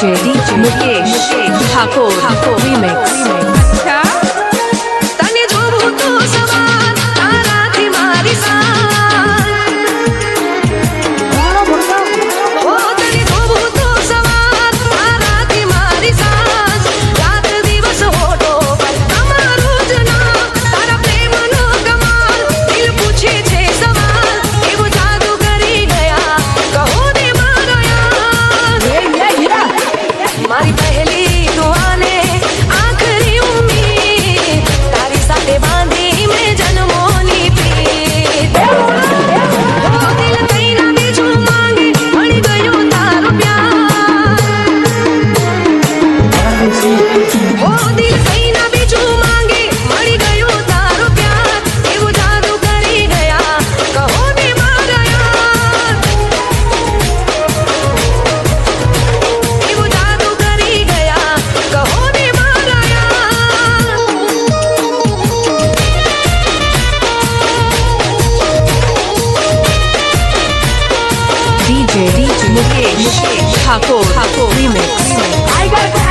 Mukesh Thakur remix તને જોવું તો સવાર તારાથી મારી સાર ઓ તને જોવું તો સવાર તારાથી મારી સાર રાત દિવસ હોઠો પર તમારું જ નામ તારા પ્રેમનો કમાલ દિલ પૂછે છે સવાલ એવું જાદુ કરી ગયા કહો દે મારો યાર મારી પહેલી દુઆને આખરી ઉમ્મીદ તારી સાથે બાંધી મેં જન્મોની પ્રીત ઓ દિલ કઈના બીજું માંગે મળી ગયો તારો પ્યાર ઓ દિલ કઈના બીજું માંગે મળી ગયો તારો પ્યાર એવું જાદુ કરી ગયા કહો ને મારા યાર એવું જાદુ કરી ગયા કહો ને મારા યાર DJ मुकेश ठाकुर remix